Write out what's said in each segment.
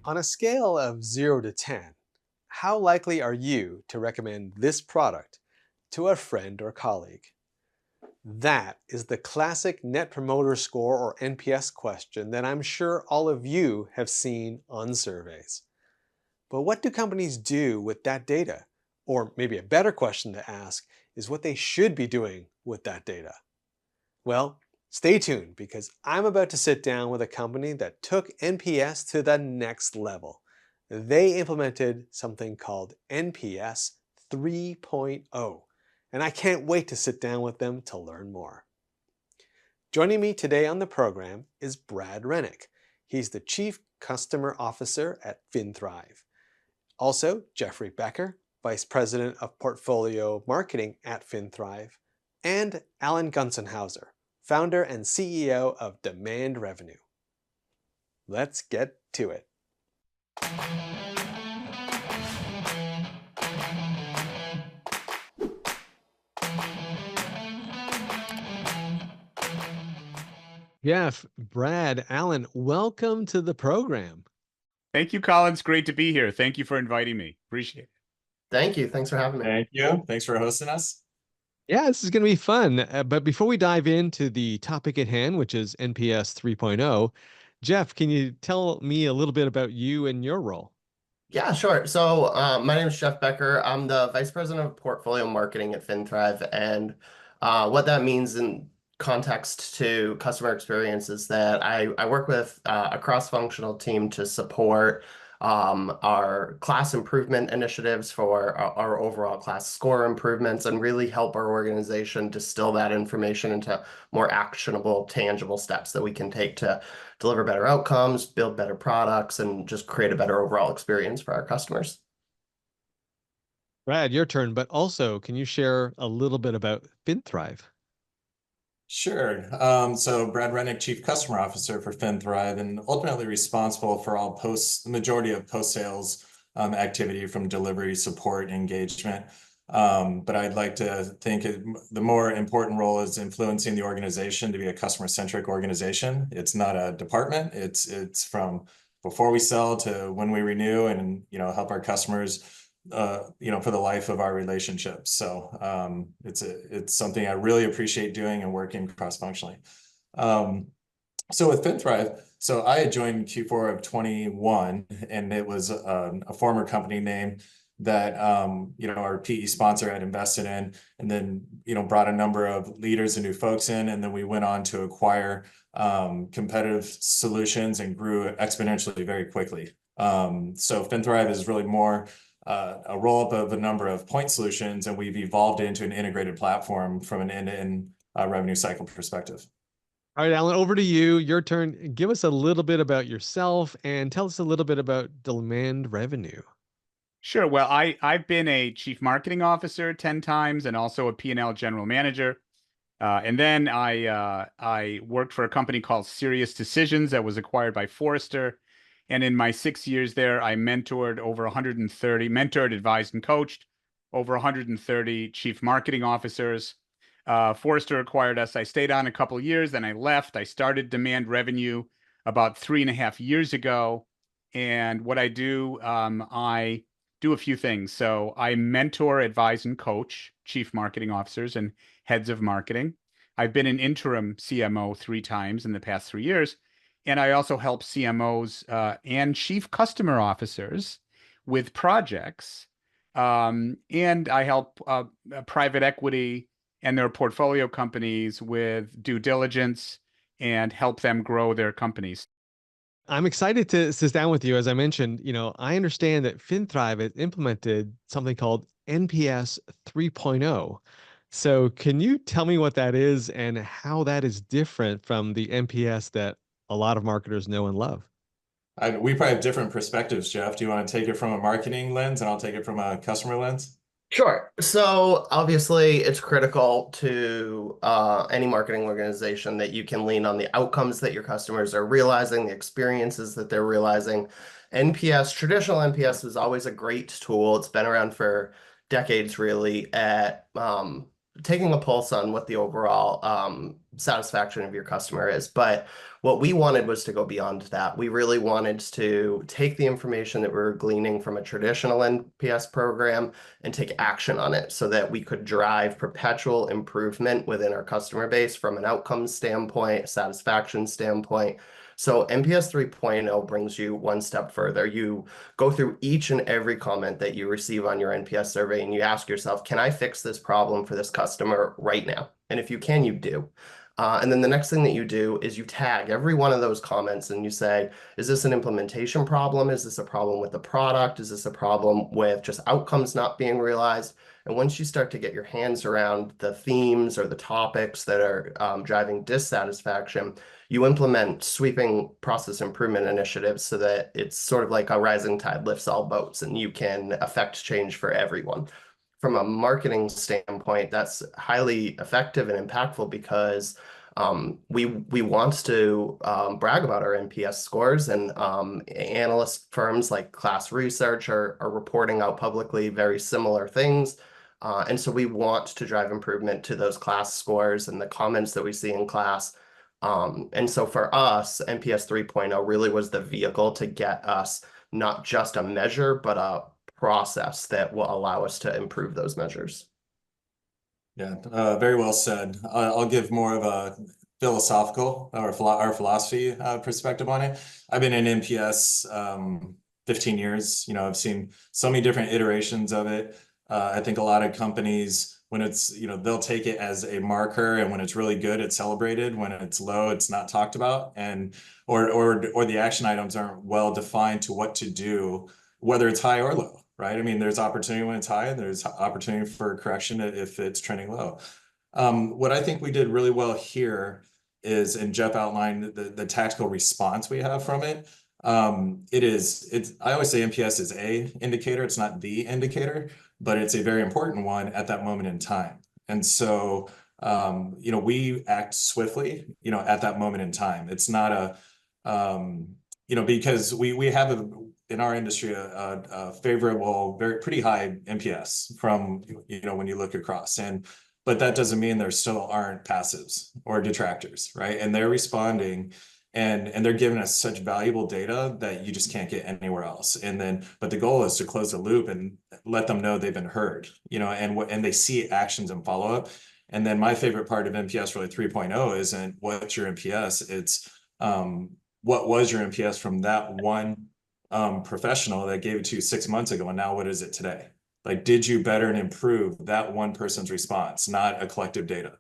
On a scale of 0 to 10, how likely are you to recommend this product to a friend or colleague? That is the classic Net Promoter Score or NPS question that I'm sure all of you have seen on surveys. But what do companies do with that data? Or maybe a better question to ask is what they should be doing with that data. Well, stay tuned because I'm about to sit down with a company that took NPS to the next level. They implemented something called NPS 3.0, and I can't wait to sit down with them to learn more. Joining me today on the program is Brad Rennick. He's the Chief Customer Officer at FinThrive. Also, Jeffrey Becker, Vice President of Portfolio Marketing at FinThrive, and Alan Gonsenhauser, Founder and CEO of Demand Revenue. Let's get to it. Jeff, Brad, Alan, welcome to the program. Thank you, Colin. It's great to be here. Thank you for inviting me. Appreciate it. Thank you. Thanks for having me. Thank you. Thanks for hosting us. Yeah, this is going to be fun. But before we dive into the topic at hand, which is NPS 3.0, Jeff, can you tell me a little bit about you and your role? Yeah, sure. So my name is Jeff Becker. I'm the Vice President of Portfolio Marketing at FinThrive. And what that means in context to customer experience is that I work with a cross-functional team to support our class improvement initiatives for our overall class score improvements and really help our organization distill that information into more actionable, tangible steps that we can take to deliver better outcomes, build better products, and just create a better overall experience for our customers. Brad, your turn, but also, can you share a little bit about FinThrive? Sure. So Brad Rennick, Chief Customer Officer for FinThrive, and ultimately responsible for the majority of post-sales activity from delivery, support, engagement. But I'd like to think the more important role is influencing the organization to be a customer-centric organization. It's not a department. It's from before we sell to when we renew, and help our customers for the life of our relationships. So it's something I really appreciate doing and working cross-functionally. So with FinThrive, so I had joined Q4 of 21, and it was a former company name that our PE sponsor had invested in, and then brought a number of leaders and new folks in, and then we went on to acquire competitive solutions and grew exponentially very quickly. So FinThrive is really more a roll-up of a number of point solutions, and we've evolved into an integrated platform from an end-to-end revenue cycle perspective. All right, Alan, over to you. Your turn. Give us a little bit about yourself and tell us a little bit about Demand Revenue. Sure. Well, I've been a chief marketing officer 10 times and also a P&L general manager. And then I worked for a company called Serious Decisions that was acquired by Forrester. And in my 6 years there, I mentored, advised, and coached over 130 chief marketing officers. Forrester acquired us. I stayed on a couple of years, then I left. I started Demand Revenue about 3.5 years ago. And what I do a few things. So I mentor, advise, and coach chief marketing officers and heads of marketing. I've been an interim CMO 3 times in the past 3 years. And I also help CMOs and chief customer officers with projects. And I help private equity and their portfolio companies with due diligence and help them grow their companies. I'm excited to sit down with you. As I mentioned, I understand that FinThrive has implemented something called NPS 3.0. So can you tell me what that is and how that is different from the NPS that a lot of marketers know and love? We probably have different perspectives, Jeff. Do you want to take it from a marketing lens, and I'll take it from a customer lens? Sure. So obviously, it's critical to any marketing organization that you can lean on the outcomes that your customers are realizing, the experiences that they're realizing. NPS, traditional NPS, is always a great tool. It's been around for decades, really, at taking a pulse on what the overall satisfaction of your customer is. But what we wanted was to go beyond that. We really wanted to take the information that we were gleaning from a traditional NPS program and take action on it so that we could drive perpetual improvement within our customer base from an outcomes standpoint, a satisfaction standpoint. So NPS 3.0 brings you one step further. You go through each and every comment that you receive on your NPS survey and you ask yourself, can I fix this problem for this customer right now? And if you can, you do. And then the next thing that you do is you tag every one of those comments and you say, is this an implementation problem? Is this a problem with the product? Is this a problem with just outcomes not being realized? And once you start to get your hands around the themes or the topics that are driving dissatisfaction, you implement sweeping process improvement initiatives so that it's sort of like a rising tide lifts all boats and you can affect change for everyone. From a marketing standpoint, that's highly effective and impactful because we want to brag about our NPS scores, and analyst firms like Class Research are reporting out publicly very similar things. And so we want to drive improvement to those class scores and the comments that we see in class. And so for us, NPS 3.0 really was the vehicle to get us not just a measure, but a process that will allow us to improve those measures. Yeah, very well said. I'll give more of a philosophical or our philosophy perspective on it. I've been in NPS 15 years. You know, I've seen so many different iterations of it. I think a lot of companies, when it's, you know, they'll take it as a marker, and when it's really good, it's celebrated. When it's low, it's not talked about, and or the action items aren't well defined to what to do, whether it's high or low. Right? I mean, there's opportunity when it's high, and there's opportunity for correction if it's trending low. What I think we did really well here is, and Jeff outlined the tactical response we have from it. I always say NPS is a indicator. It's not the indicator, but it's a very important one at that moment in time. And so, you know, we act swiftly, you know, at that moment in time. It's not you know, because we have in our industry a favorable, pretty high NPS from, you know, when you look across, but that doesn't mean there still aren't passives or detractors, right? And they're responding, and they're giving us such valuable data that you just can't get anywhere else. But the goal is to close the loop and let them know they've been heard, you know, and they see actions and follow up. And then my favorite part of NPS really 3.0 isn't what's your NPS, it's what was your NPS from that one professional that gave it to you 6 months ago, and now what is it today? Like, did you better and improve that one person's response, not a collective data?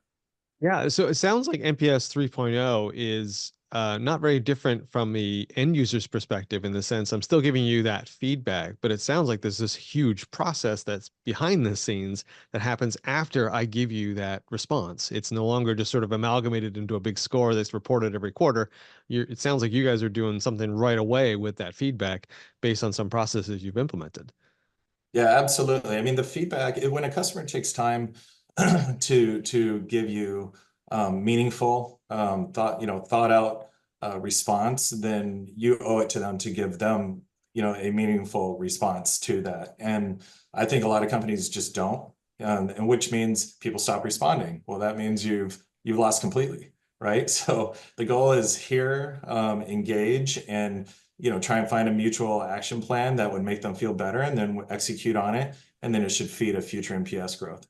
Yeah, so it sounds like NPS 3.0 is not very different from the end user's perspective, in the sense I'm still giving you that feedback, but it sounds like there's this huge process that's behind the scenes that happens after I give you that response. It's no longer just sort of amalgamated into a big score that's reported every quarter. It sounds like you guys are doing something right away with that feedback based on some processes you've implemented. Yeah, absolutely. I mean, the feedback, when a customer takes time to give you meaningful, thought out response, then you owe it to them to give them, you know, a meaningful response to that. And I think a lot of companies just don't, and which means people stop responding. Well, that means you've lost completely, right? So the goal is here, engage, and you know, try and find a mutual action plan that would make them feel better, and then execute on it, and then it should feed a future NPS growth.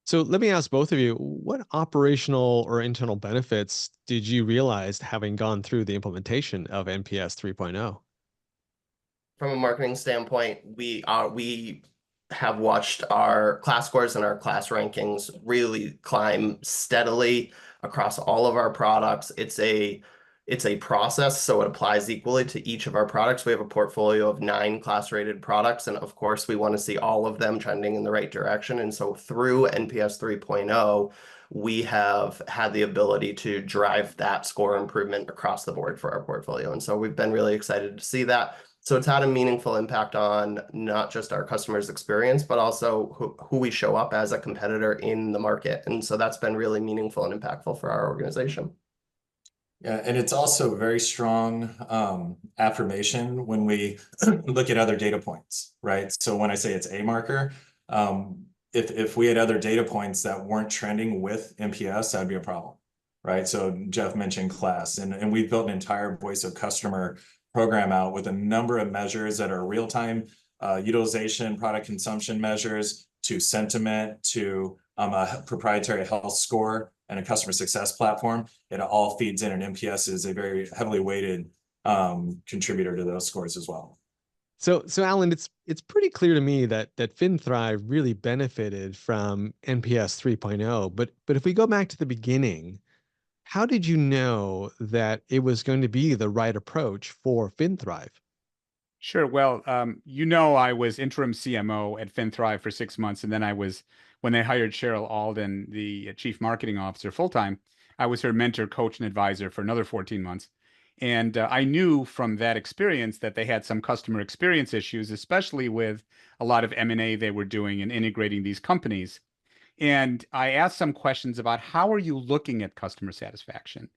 So let me ask both of you, what operational or internal benefits did you realize having gone through the implementation of NPS 3.0? From a marketing standpoint, we have watched our class scores and our class rankings really climb steadily across all of our products. It's a process, so it applies equally to each of our products. We have a portfolio of 9 class-rated products, and of course, we want to see all of them trending in the right direction. And so through NPS 3.0, we have had the ability to drive that score improvement across the board for our portfolio. And so we've been really excited to see that. So it's had a meaningful impact on not just our customers' experience, but also who we show up as a competitor in the market. And so that's been really meaningful and impactful for our organization. Yeah, and it's also a very strong affirmation when we look at other data points, right? So when I say it's a marker, if we had other data points that weren't trending with NPS, that'd be a problem, right? So Jeff mentioned class, and we've built an entire voice of customer program out with a number of measures that are real-time utilization, product consumption measures, to sentiment, to a proprietary health score and a customer success platform. It all feeds in, and NPS is a very heavily weighted contributor to those scores as well. So Alan, it's pretty clear to me that FinThrive really benefited from NPS 3.0. But if we go back to the beginning, how did you know that it was going to be the right approach for FinThrive? Sure. Well, I was interim CMO at FinThrive for 6 months, and then when they hired Cheryl Alden, the chief marketing officer full-time, I was her mentor, coach, and advisor for another 14 months. And I knew from that experience that they had some customer experience issues, especially with a lot of M&A they were doing and integrating these companies. And I asked some questions about how are you looking at customer satisfaction?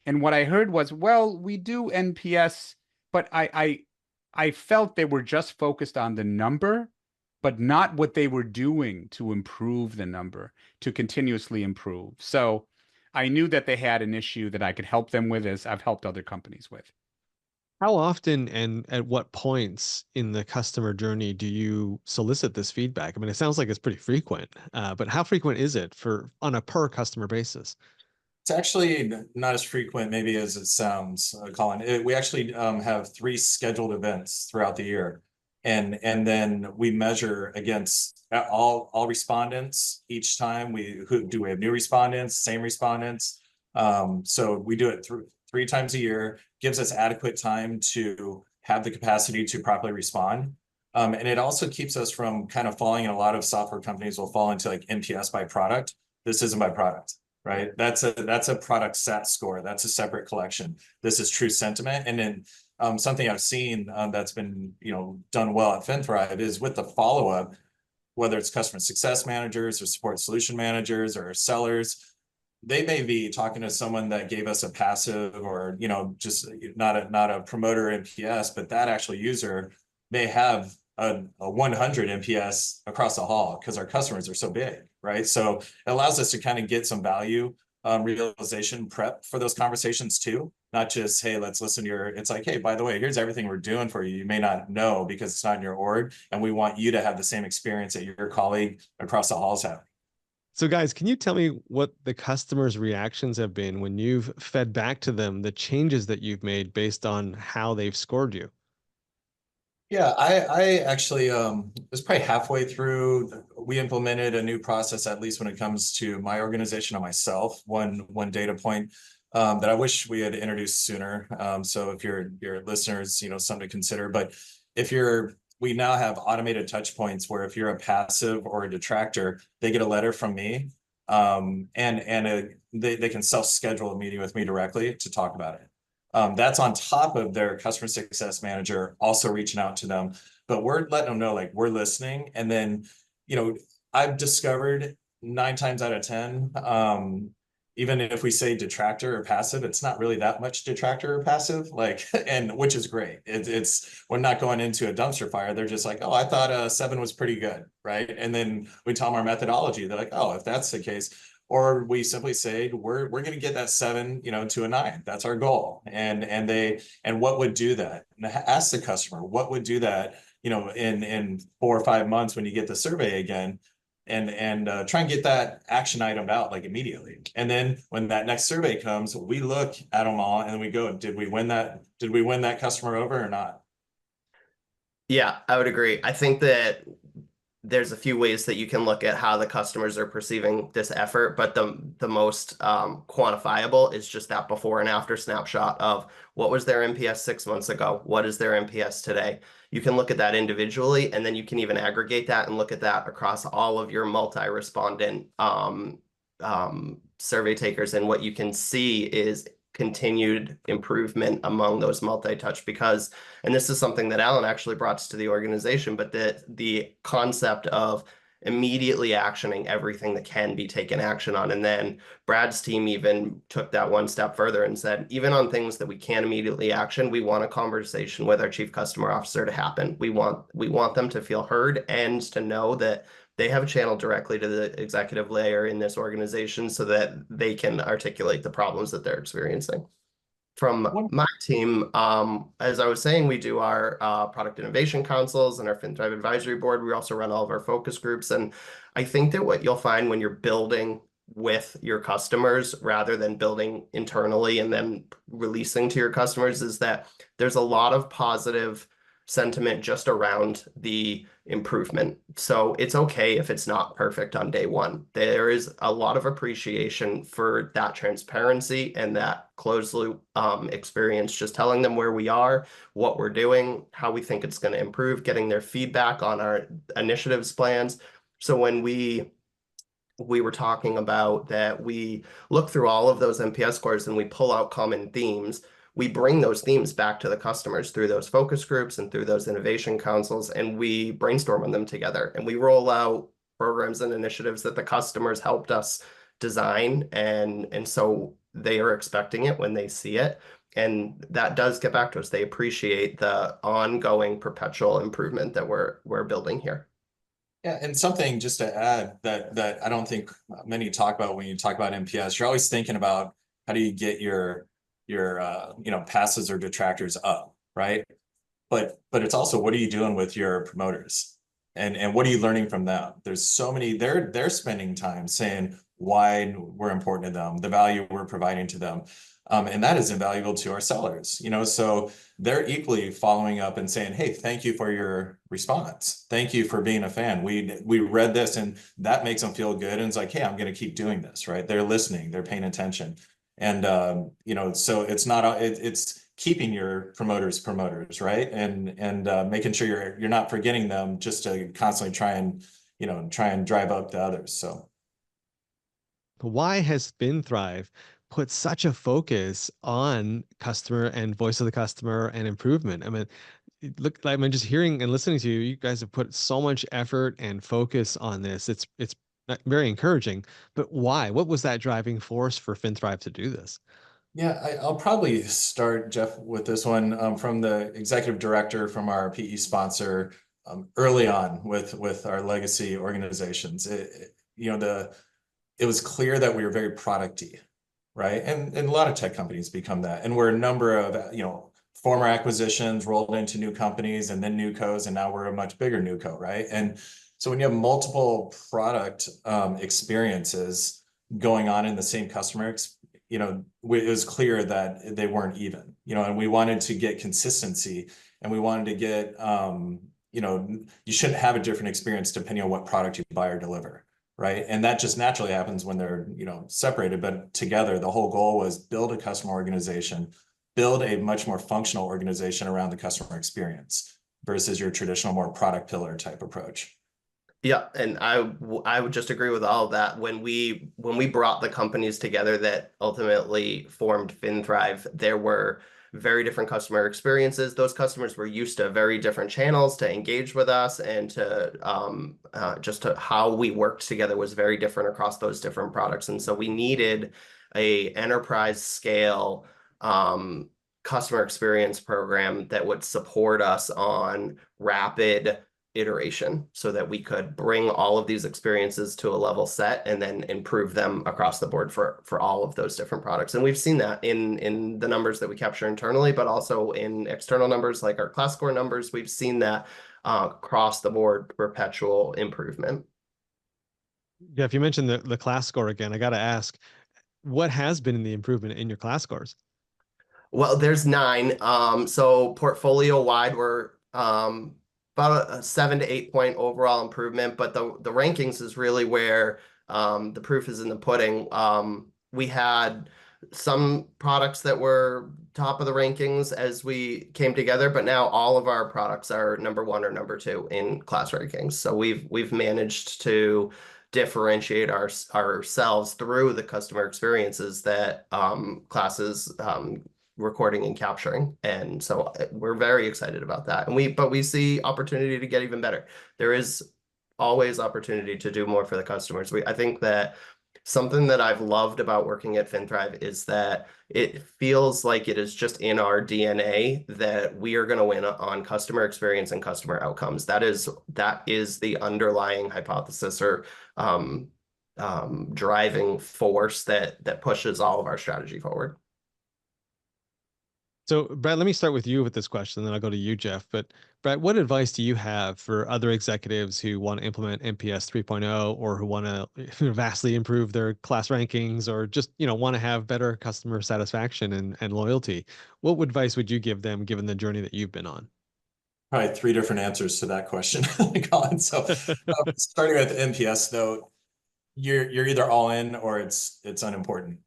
And what I heard was, well, we do NPS, but I felt they were just focused on the number, but not what they were doing to improve the number, to continuously improve. So I knew that they had an issue that I could help them with, as I've helped other companies with. How often and at what points in the customer journey do you solicit this feedback? I mean, it sounds like it's pretty frequent, but how frequent is it on a per customer basis? It's actually not as frequent maybe as it sounds, Colin. We actually have 3 scheduled events throughout the year. And then we measure against all respondents each time. We have new respondents, same respondents. So we do it 3 times a year, gives us adequate time to have the capacity to properly respond. And it also keeps us from kind of falling, in a lot of software companies will fall into like NPS by product. This isn't by product, right? That's a product sat score. That's a separate collection. This is true sentiment. And then something I've seen that's been done well at FinThrive is with the follow-up, whether it's customer success managers or support solution managers or sellers, they may be talking to someone that gave us a passive or just not a promoter NPS, but that actual user may have a 100 NPS across the hall because our customers are so big, right? So it allows us to kind of get some value realization prep for those conversations too. Not just, hey, let's listen to it's like, hey, by the way, here's everything we're doing for you. You may not know because it's not in your org, and we want you to have the same experience that your colleague across the halls have. So guys, can you tell me what the customers' reactions have been when you've fed back to them the changes that you've made based on how they've scored you? Yeah, I actually was probably halfway through. We implemented a new process, at least when it comes to my organization and myself. One data point that I wish we had introduced sooner. So if your listeners, something to consider. But we now have automated touch points where if you're a passive or a detractor, they get a letter from me, and they can self-schedule a meeting with me directly to talk about it. That's on top of their customer success manager also reaching out to them, but we're letting them know, like, we're listening. And then, I've discovered 9 times out of 10, even if we say detractor or passive, it's not really that much detractor or passive, and which is great. We're not going into a dumpster fire. They're just like, oh, I thought 7 was pretty good, right? And then we tell them our methodology. They're like, oh, if that's the case. Or we simply say, we're going to get that 7, to a 9. That's our goal. And what would do that? And ask the customer, what would do that, in 4 or 5 months when you get the survey again, and try and get that action item out like immediately. And then when that next survey comes, we look at them all and we go, did we win that customer over or not? Yeah, I would agree. I think that there's a few ways that you can look at how the customers are perceiving this effort, but the most quantifiable is just that before and after snapshot of what was their NPS 6 months ago, what is their NPS today. You can look at that individually, and then you can even aggregate that and look at that across all of your multi-respondent survey takers. And what you can see is continued improvement among those multi-touch, because, and this is something that Alan actually brought to the organization, but the concept of immediately actioning everything that can be taken action on. And then Brad's team even took that one step further and said, even on things that we can't immediately action, we want a conversation with our chief customer officer to happen. We want them to feel heard and to know that they have a channel directly to the executive layer in this organization so that they can articulate the problems that they're experiencing. From my team, as I was saying, we do our product innovation councils and our FinThrive advisory board. We also run all of our focus groups. And I think that what you'll find when you're building with your customers rather than building internally and then releasing to your customers is that there's a lot of positive sentiment just around the improvement. So it's okay if it's not perfect on day one. There is a lot of appreciation for that transparency and that closed loop experience, just telling them where we are, what we're doing, how we think it's going to improve, getting their feedback on our initiatives plans. So when we were talking about that we look through all of those NPS scores and we pull out common themes, we bring those themes back to the customers through those focus groups and through those innovation councils, and we brainstorm on them together. And we roll out programs and initiatives that the customers helped us design, and so they are expecting it when they see it. And that does get back to us. They appreciate the ongoing perpetual improvement that we're building here. Yeah, and something just to add that I don't think many talk about when you talk about NPS, you're always thinking about how do you get your passes or detractors up, right? But it's also what are you doing with your promoters, and what are you learning from them? There's so many they're spending time saying why we're important to them, the value we're providing to them. And that is invaluable to our sellers, so they're equally following up and saying, hey, thank you for your response. Thank you for being a fan. We read this, and that makes them feel good. And it's like, hey, I'm going to keep doing this, right? They're listening, they're paying attention. And, so it's not, it's keeping your promoters, right? And making sure you're not forgetting them just to constantly try and drive up the others. So. Why has FinThrive put such a focus on customer and voice of the customer and improvement? I mean, just hearing and listening to you, you guys have put so much effort and focus on this. It's very encouraging, but why? What was that driving force for FinThrive to do this? Yeah, I'll probably start, Jeff, with this one from the executive director from our PE sponsor early on with our legacy organizations. It was clear that we were very product-y, right? And a lot of tech companies become that. And we're a number of, former acquisitions rolled into new companies and then new cos, and now we're a much bigger new co, right? And so when you have multiple product experiences going on in the same customer, it was clear that they weren't even, and we wanted to get consistency, and we wanted to get, you shouldn't have a different experience depending on what product you buy or deliver. Right. And that just naturally happens when they're, separated, but together. The whole goal was build a customer organization, build a much more functional organization around the customer experience versus your traditional, more product pillar type approach. Yeah, and I would just agree with all of that. When we brought the companies together that ultimately formed FinThrive, there were very different customer experiences. Those customers were used to very different channels to engage with us, and to just to how we worked together was very different across those different products. And so we needed a enterprise scale customer experience program that would support us on rapid iteration so that we could bring all of these experiences to a level set and then improve them across the board for all of those different products. And we've seen that in the numbers that we capture internally, but also in external numbers like our class score numbers. We've seen that across the board perpetual improvement. Yeah, if you mentioned the class score again, I got to ask, what has been the improvement in your class scores? Well, there's 9. So portfolio wide, we're about a 7 to 8 point overall improvement, but the rankings is really where the proof is in the pudding. We had some products that were top of the rankings as we came together, but now all of our products are number 1 or number 2 in class rankings. So we've managed to differentiate ourselves through the customer experiences that classes recording and capturing. And so we're very excited about that. But we see opportunity to get even better. There is always opportunity to do more for the customers. I think that Something that I've loved about working at FinThrive is that it feels like it is just in our DNA that we are going to win on customer experience and customer outcomes. That is the underlying hypothesis or driving force that pushes all of our strategy forward. So, Brad, let me start with you with this question, then I'll go to you, Jeff. But, Brad, what advice do you have for other executives who want to implement NPS 3.0 or who want to vastly improve their class rankings or just, want to have better customer satisfaction and loyalty? What advice would you give them given the journey that you've been on? Probably three different answers to that question, Colin. So starting with NPS, though, you're either all in or it's unimportant,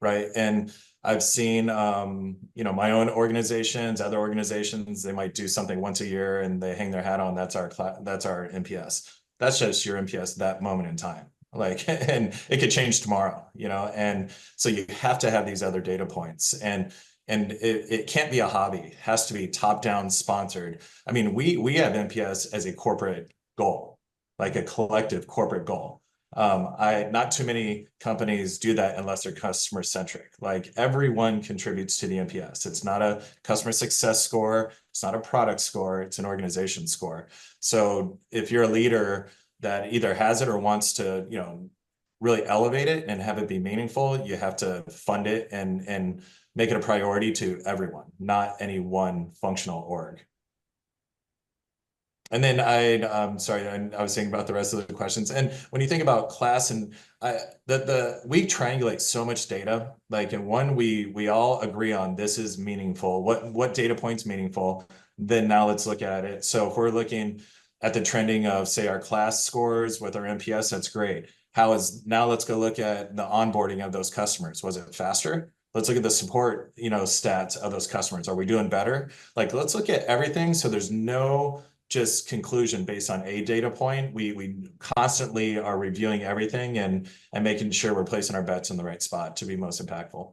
right? And I've seen, my own organizations, other organizations, they might do something once a year and they hang their hat on, that's our NPS. That's just your NPS that moment in time. Like, and it could change tomorrow, and so you have to have these other data points, and it can't be a hobby. It has to be top-down sponsored. I mean, we have NPS as a corporate goal, like a collective corporate goal. Not too many companies do that unless they're customer centric. Like everyone contributes to the NPS. It's not a customer success score. It's not a product score. It's an organization score. So if you're a leader that either has it or wants to, really elevate it and have it be meaningful, you have to fund it and make it a priority to everyone, not any one functional org. And then sorry, I was thinking about the rest of the questions. And when you think about class and we triangulate so much data, like in one, we all agree on this is meaningful. What data point's meaningful? Then now let's look at it. So if we're looking at the trending of, say, our class scores with our NPS, that's great. Now let's go look at the onboarding of those customers. Was it faster? Let's look at the support, stats of those customers. Are we doing better? Like, let's look at everything. So there's no just conclusion based on a data point. We constantly are reviewing everything and making sure we're placing our bets in the right spot to be most impactful.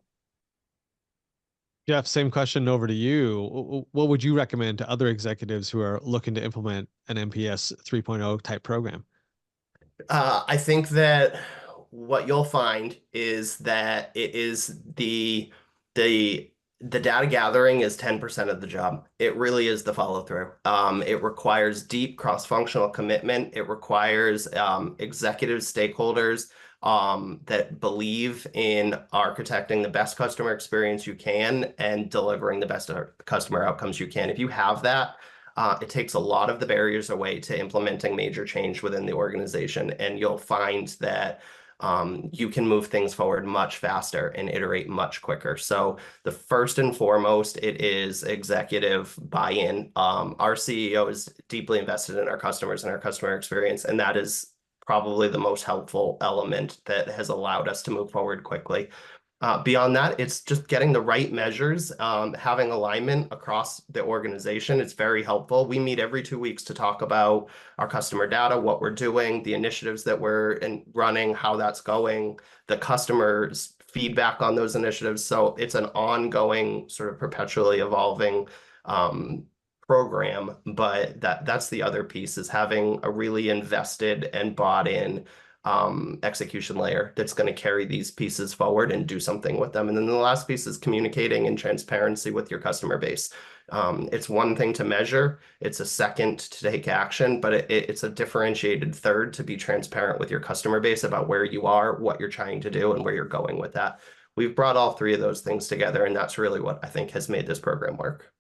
Jeff, same question over to you. What would you recommend to other executives who are looking to implement an NPS 3.0 type program? I think that what you'll find is that it is the data gathering is 10% of the job. It really is the follow through. It requires deep cross-functional commitment. It requires executive stakeholders that believe in architecting the best customer experience you can and delivering the best customer outcomes you can. If you have that, it takes a lot of the barriers away to implementing major change within the organization, and you'll find that you can move things forward much faster and iterate much quicker. So the first and foremost, it is executive buy-in. Our CEO is deeply invested in our customers and our customer experience, and that is probably the most helpful element that has allowed us to move forward quickly. Beyond that, it's just getting the right measures, having alignment across the organization. It's very helpful. We meet every 2 weeks to talk about our customer data, what we're doing, the initiatives that we're running, how that's going, the customers' feedback on those initiatives. So it's an ongoing, sort of perpetually evolving program. But that's the other piece, is having a really invested and bought in execution layer that's going to carry these pieces forward and do something with them. And then the last piece is communicating and transparency with your customer base. It's one thing to measure, it's a second to take action, but it's a differentiated third to be transparent with your customer base about where you are, what you're trying to do, and where you're going with that. We've brought all three of those things together, and that's really what I think has made this program work.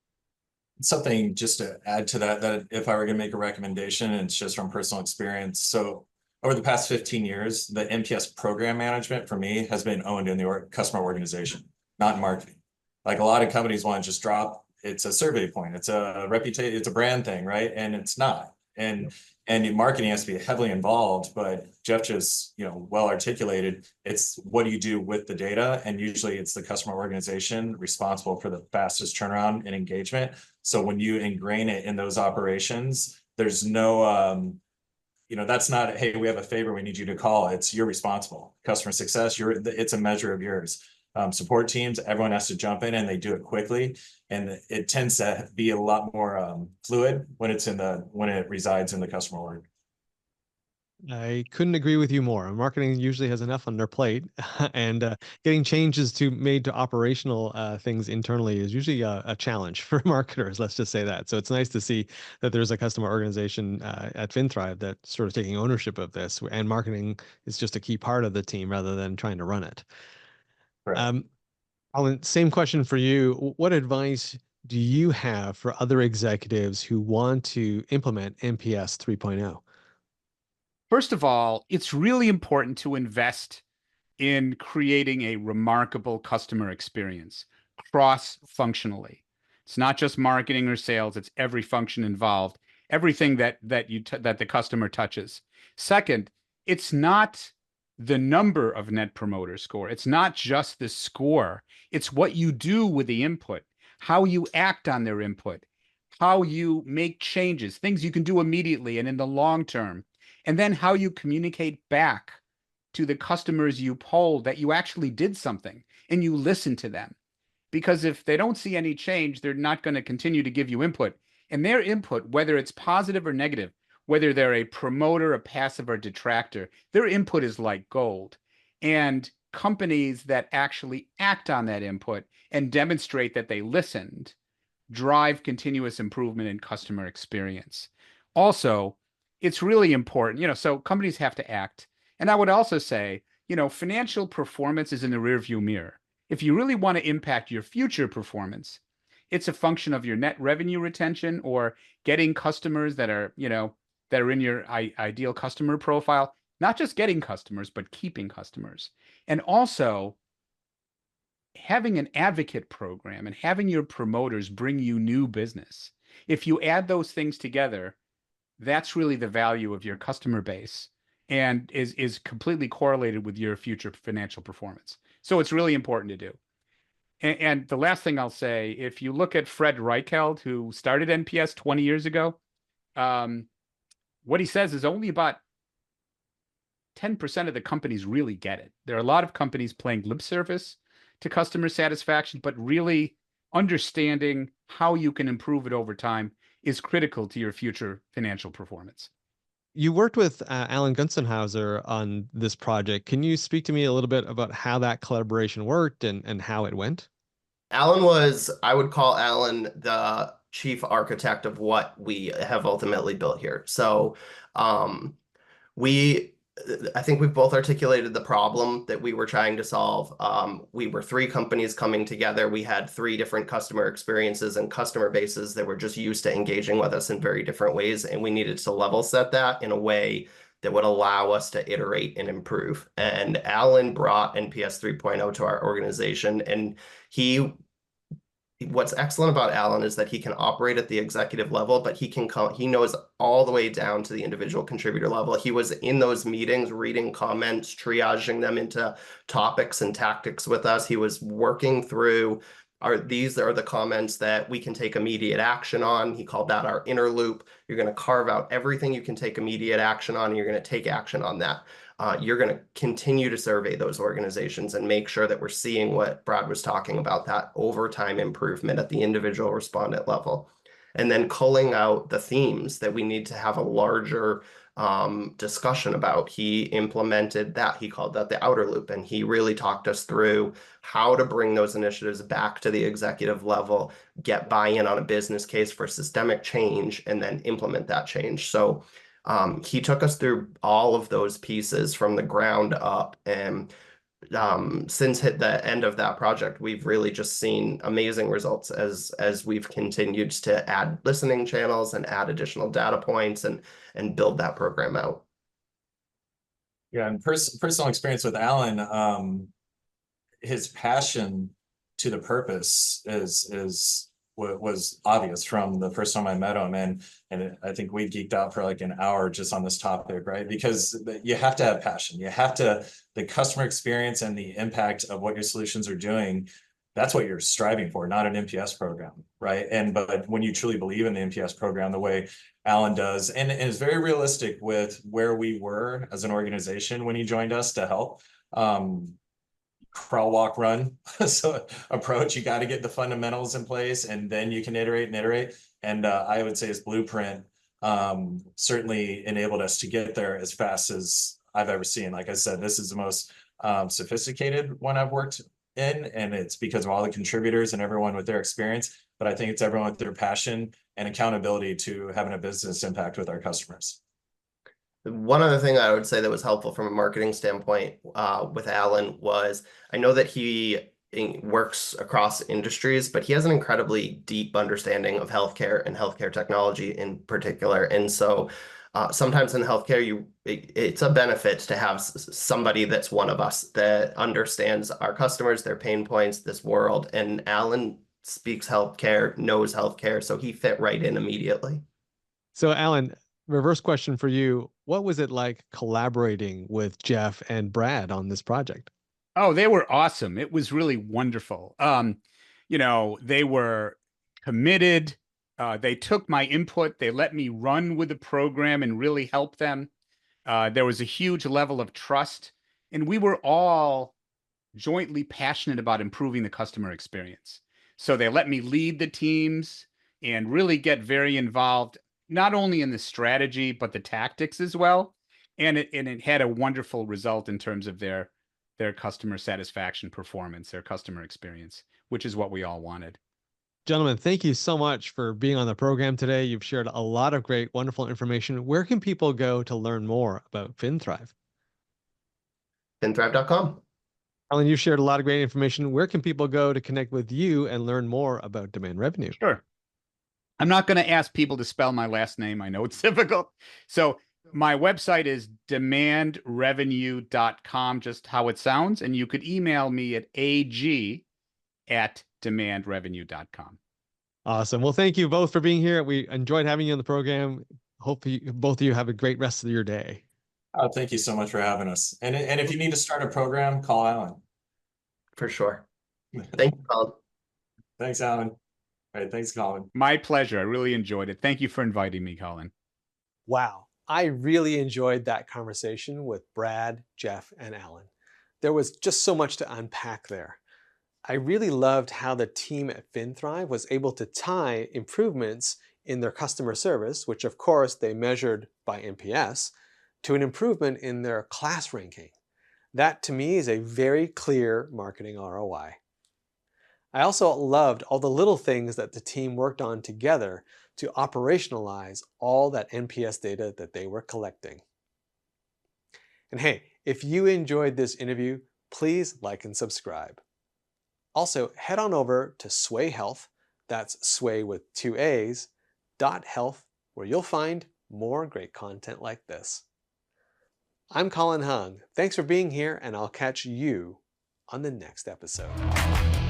Something just to add to that if I were going to make a recommendation, and it's just from personal experience. So over the past 15 years, the NPS program management for me has been owned in the customer organization, not in marketing. Like a lot of companies want to just drop, it's a survey point, it's a reputation, it's a brand thing, right? And it's not. And marketing has to be heavily involved, but Jeff just, well articulated, it's what do you do with the data? And usually it's the customer organization responsible for the fastest turnaround and engagement. So when you ingrain it in those operations, there's no, that's not, hey, we have a favor, we need you to call. It's you're responsible. Customer success, it's a measure of yours. Support teams, everyone has to jump in and they do it quickly. And it tends to be a lot more fluid when it resides in the customer org. I couldn't agree with you more. Marketing usually has enough on their plate, and getting changes made to operational things internally is usually a challenge for marketers. Let's just say that. So it's nice to see that there's a customer organization at FinThrive that's sort of taking ownership of this, and marketing is just a key part of the team rather than trying to run it. Right. Alan, same question for you. What advice do you have for other executives who want to implement NPS 3.0? First of all, it's really important to invest in creating a remarkable customer experience cross-functionally. It's not just marketing or sales, it's every function involved, everything that the customer touches. Second, it's not the number of Net Promoter Score. It's not just the score. It's what you do with the input, how you act on their input, how you make changes, things you can do immediately and in the long term, and then how you communicate back to the customers you polled that you actually did something and you listen to them. Because if they don't see any change, they're not going to continue to give you input. And their input, whether it's positive or negative, whether they're a promoter, a passive, or detractor, their input is like gold. And companies that actually act on that input and demonstrate that they listened drive continuous improvement in customer experience. Also, it's really important, so companies have to act. And I would also say, financial performance is in the rearview mirror. If you really want to impact your future performance, it's a function of your net revenue retention or getting customers that are, that are in your ideal customer profile, not just getting customers, but keeping customers. And also having an advocate program and having your promoters bring you new business. If you add those things together, that's really the value of your customer base and is completely correlated with your future financial performance. So it's really important to do. And the last thing I'll say, if you look at Fred Reichheld, who started NPS 20 years ago, what he says is only about 10% of the companies really get it. There are a lot of companies playing lip service to customer satisfaction, but really understanding how you can improve it over time is critical to your future financial performance. You worked with Alan Gonsenhauser on this project. Can you speak to me a little bit about how that collaboration worked and how it went? I would call Alan the chief architect of what we have ultimately built here. So we I think we've both articulated the problem that we were trying to solve. We were three companies coming together. We had three different customer experiences and customer bases that were just used to engaging with us in very different ways. And we needed to level set that in a way that would allow us to iterate and improve. And Alan brought NPS 3.0 to our organization. And what's excellent about Alan is that he can operate at the executive level, but he knows all the way down to the individual contributor level. He was in those meetings, reading comments, triaging them into topics and tactics with us. He was working through these are the comments that we can take immediate action on. He called that our inner loop. You're going to carve out everything you can take immediate action on, and you're going to take action on that. You're going to continue to survey those organizations and make sure that we're seeing what Brad was talking about, that overtime improvement at the individual respondent level. And then culling out the themes that we need to have a larger discussion about. He implemented that. He called that the outer loop. And he really talked us through how to bring those initiatives back to the executive level, get buy-in on a business case for systemic change, and then implement that change. So he took us through all of those pieces from the ground up. And since hit the end of that project, we've really just seen amazing results as we've continued to add listening channels and add additional data points and build that program out. Yeah, and personal experience with Alan, his passion to the purpose was obvious from the first time I met him, and I think we geeked out for like an hour just on this topic, right? Because you have to have passion. You have to, the customer experience and the impact of what your solutions are doing, that's what you're striving for, not an NPS program, right? But when you truly believe in the NPS program the way Alan does, and is very realistic with where we were as an organization when he joined us to help, crawl, walk, run so approach. You got to get the fundamentals in place, and then you can iterate and iterate. And I would say his blueprint certainly enabled us to get there as fast as I've ever seen. Like I said, this is the most sophisticated one I've worked in, and it's because of all the contributors and everyone with their experience. But I think it's everyone with their passion and accountability to having a business impact with our customers. One other thing I would say that was helpful from a marketing standpoint with Alan was I know that he works across industries, but he has an incredibly deep understanding of healthcare and healthcare technology in particular. And so sometimes in healthcare, it's a benefit to have somebody that's one of us that understands our customers, their pain points, this world. And Alan speaks healthcare, knows healthcare, so he fit right in immediately. So, Alan, reverse question for you. What was it like collaborating with Jeff and Brad on this project? Oh, they were awesome. It was really wonderful. They were committed. They took my input. They let me run with the program and really help them. There was a huge level of trust, and we were all jointly passionate about improving the customer experience. So they let me lead the teams and really get very involved, not only in the strategy, but the tactics as well. And it had a wonderful result in terms of their customer satisfaction performance, their customer experience, which is what we all wanted. Gentlemen, thank you so much for being on the program today. You've shared a lot of great, wonderful information. Where can people go to learn more about FinThrive? FinThrive.com. Alan, you've shared a lot of great information. Where can people go to connect with you and learn more about demand revenue? Sure. I'm not going to ask people to spell my last name. I know it's difficult. So my website is demandrevenue.com, just how it sounds. And you could email me at ag@demandrevenue.com. Awesome. Well, thank you both for being here. We enjoyed having you on the program. Hope both of you have a great rest of your day. Oh, thank you so much for having us. And if you need to start a program, call Alan. For sure. Thank you, Colin. Thanks, Alan. All right, thanks, Colin. My pleasure. I really enjoyed it. Thank you for inviting me, Colin. Wow. I really enjoyed that conversation with Brad, Jeff, and Alan. There was just so much to unpack there. I really loved how the team at FinThrive was able to tie improvements in their customer service, which of course they measured by NPS, to an improvement in their class ranking. That to me is a very clear marketing ROI. I also loved all the little things that the team worked on together to operationalize all that NPS data that they were collecting. And hey, if you enjoyed this interview, please like and subscribe. Also, head on over to Sway Health, that's Sway with 2 A's, .health, where you'll find more great content like this. I'm Colin Hung. Thanks for being here, and I'll catch you on the next episode.